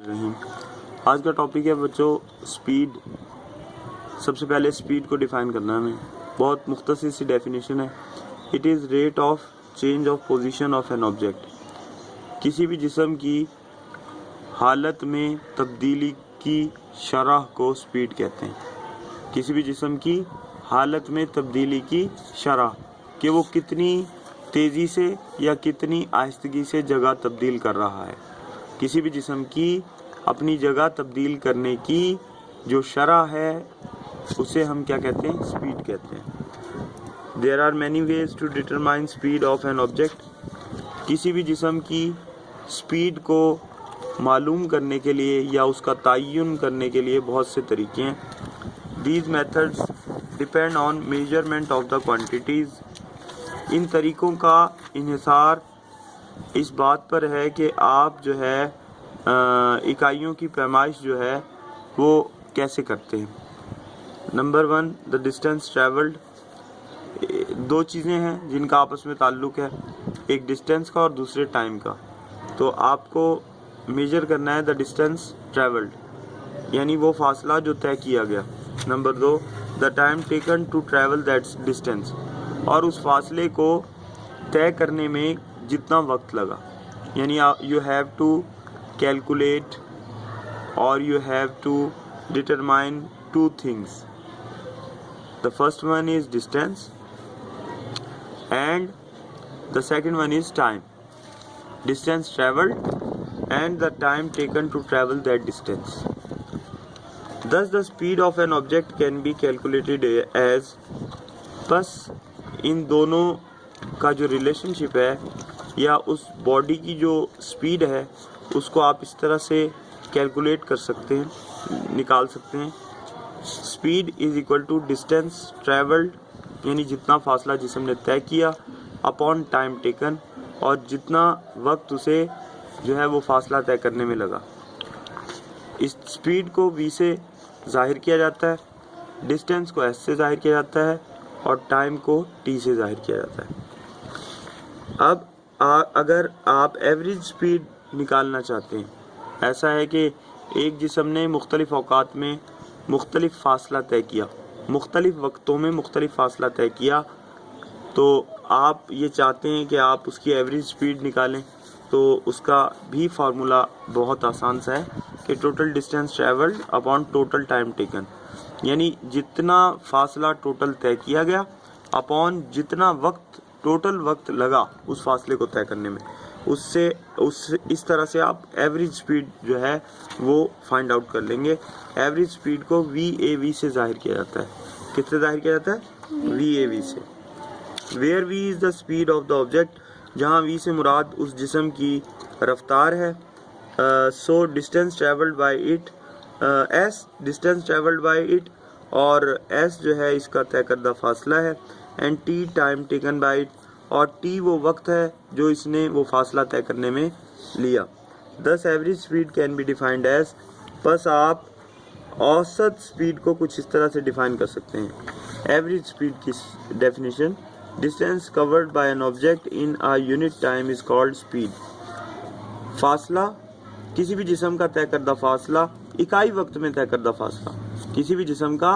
रहीम। आज का टॉपिक है बच्चों स्पीड। सबसे पहले स्पीड को डिफाइन करना है हमें। बहुत मुख्तसर सी डेफिनेशन है। It is rate of change of position of an object. किसी भी जिस्म की हालत में तब्दीली की शरह को स्पीड कहते हैं। किसी भी जिस्म की हालत में तब्दीली की शरह कि वो कितनी तेज़ी से या कितनी आहिस्तगी से जगह तब्दील कर रहा है। किसी भी जिस्म की अपनी जगह तब्दील करने की जो शरह है उसे हम क्या कहते हैं? स्पीड कहते हैं। There are many ways to determine speed of an object. किसी भी जिस्म की स्पीड को मालूम करने के लिए या उसका तयन करने के लिए बहुत से तरीके हैं। These methods depend on measurement of the quantities. इन तरीक़ों का इन्हिसार इस बात पर है कि आप जो है इकाइयों की पैमाइश जो है वो कैसे करते हैं। Number 1 the distance travelled. दो चीज़ें हैं जिनका आपस में ताल्लुक़ है, एक डिस्टेंस का और दूसरे टाइम का। तो आपको मेजर करना है द डिस्टेंस ट्रैवल्ड, यानी वो फासला जो तय किया गया। Number 2 the time taken to travel that distance, और उस फासले को तय करने में जितना वक्त लगा। यानी यू हैव टू कैलकुलेट और you have to determine two things. The first one is distance and the second one is time. Distance travelled and the time taken to travel that distance. Thus the speed of an object can be calculated as, बस इन दोनों का जो relationship है या उस body की जो speed है उसको आप इस तरह से कैलकुलेट कर सकते हैं, निकाल सकते हैं। Speed is equal to distance travelled, यानी जितना फासला जिस्म ने तय किया, अपॉन टाइम टेकन, और जितना वक्त उसे जो है वो फासला तय करने में लगा। इस स्पीड को v से ज़ाहिर किया जाता है, डिस्टेंस को s से ज़ाहिर किया जाता है और टाइम को t से ज़ाहिर किया जाता है। अब अगर आप एवरेज स्पीड निकालना चाहते हैं, ऐसा है कि एक जिस्म ने मुख्तलिफ औकात में मुख्तलिफ फासला तय किया, मुख्तलिफ वक्तों में मुख्तलिफ फासला तय किया, तो आप ये चाहते हैं कि आप उसकी एवरेज स्पीड निकालें, तो उसका भी फार्मूला बहुत आसान सा है कि total distance travelled upon total time taken, यानी जितना फासला टोटल तय किया गया अपॉन जितना वक्त टोटल वक्त लगा उस फासले को तय करने में, इस तरह से आप एवरेज स्पीड जो है वो फाइंड आउट कर लेंगे। एवरेज स्पीड को VAV से जाहिर किया जाता है। किससे जाहिर किया जाता है? VAV से। Where V is the speed of the object, जहाँ V से मुराद उस जिस्म की रफ्तार है। So distance travelled by it, S distance travelled by it, और S जो है इसका तय करदा फासला है, and T time taken by it, और T वो वक्त है जो इसने वो फासला तय करने में लिया। This average speed can be defined as, बस आप औसत स्पीड को कुछ इस तरह से डिफाइन कर सकते हैं। एवरेज स्पीड की definition, distance covered by an object in a unit time is called speed. फासला, किसी भी जिस्म का तय करदा फासला, इकाई वक्त में तय करदा फासला, किसी भी जिस्म का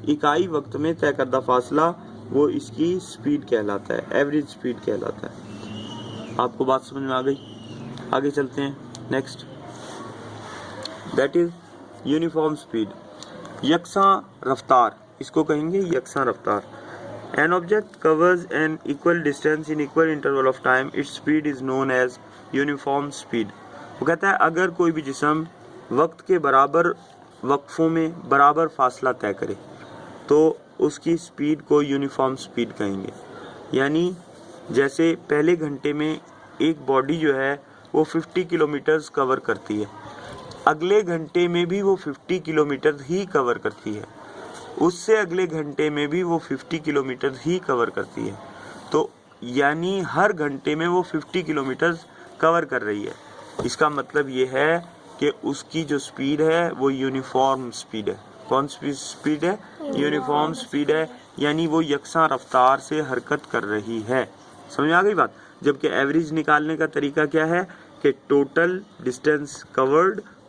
इकाई वक्त में तय करदा फासला वो इसकी स्पीड कहलाता है, एवरेज स्पीड कहलाता है। आपको बात समझ में आ गई? आगे चलते हैं। Next, that is uniform speed, यकसां रफ्तार, इसको कहेंगे यकसां रफ्तार। An object covers an equal distance in equal interval of time, its speed is known as uniform speed. वो कहता है अगर कोई भी जिस्म वक्त के बराबर वक्फों में बराबर फासला तय करे तो उसकी स्पीड को यूनिफॉर्म स्पीड कहेंगे। यानी जैसे पहले घंटे में एक बॉडी जो है वो 50 किलोमीटर्स कवर करती है, अगले घंटे में भी वो 50 किलोमीटर ही कवर करती है, उससे अगले घंटे में भी वो 50 किलोमीटर ही कवर करती है। तो यानी हर घंटे में वो 50 किलोमीटर कवर कर रही है। इसका मतलब ये है कि उसकी जो स्पीड है वो यूनिफॉर्म स्पीड है। कौन सी स्पीड है? यूनिफॉर्म स्पीड है, यानी वो यकसां रफ्तार से हरकत कर रही है। समझ आ गई बात? जबकि एवरेज निकालने का तरीका क्या है कि टोटल डिस्टेंस कवर्ड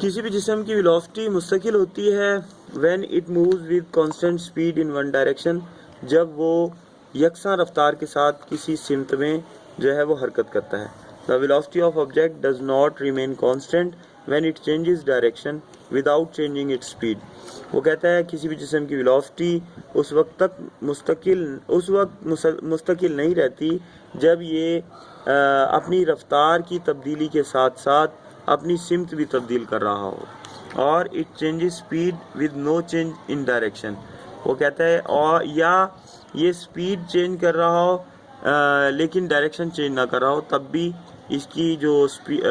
किसी भी जिस्म की वेलोसिटी मुस्तकिल होती है when it moves with constant speed in one direction, जब वो यकसा रफ्तार के साथ किसी सिमत में जो है वो हरकत करता है। The velocity of object does not remain constant when it changes direction without changing its speed. वो कहता है किसी भी जिस्म की वेलोसिटी उस वक्त मुस्तकिल नहीं रहती जब ये अपनी रफ्तार की तब्दीली के साथ साथ अपनी सिमत भी तब्दील कर रहा हो, और it changes speed with no change in direction. वो कहता है और या ये स्पीड चेंज कर रहा हो लेकिन डायरेक्शन चेंज ना कर रहा हो, तब भी इसकी जो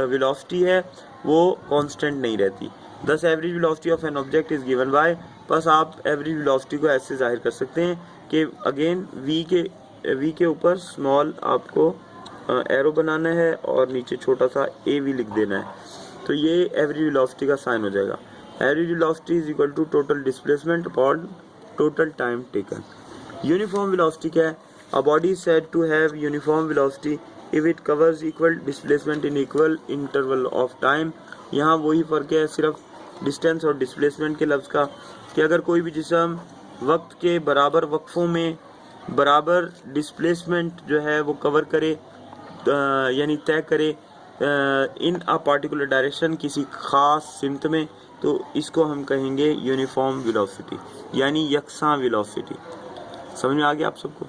वेलोसिटी है वो कांस्टेंट नहीं रहती। दस average velocity of an object is given by, बस आप एवरेज वेलोसिटी को ऐसे जाहिर कर सकते हैं कि अगेन वी के ऊपर स्मॉल आपको एरो बनाना है और नीचे छोटा सा ए वी लिख देना है, तो ये एवरेज वेलोसिटी का साइन हो जाएगा। Average velocity is equal to total displacement upon total time taken. Uniform velocity क्या है? A body is said to have uniform velocity if it covers equal displacement in equal interval of time. यहाँ वही फ़र्क है सिर्फ distance और displacement के लफ्ज़ का, कि अगर कोई भी जिस्म वक्त के बराबर वक्फों में बराबर डिस्प्लेसमेंट जो है वो कवर करे, यानी तय करे इन अ पार्टिकुलर डायरेक्शन किसी ख़ास सिमत में, तो इसको हम कहेंगे यूनिफॉर्म वेलोसिटी यानी यकसा वेलोसिटी। समझ में आ गया आप सबको?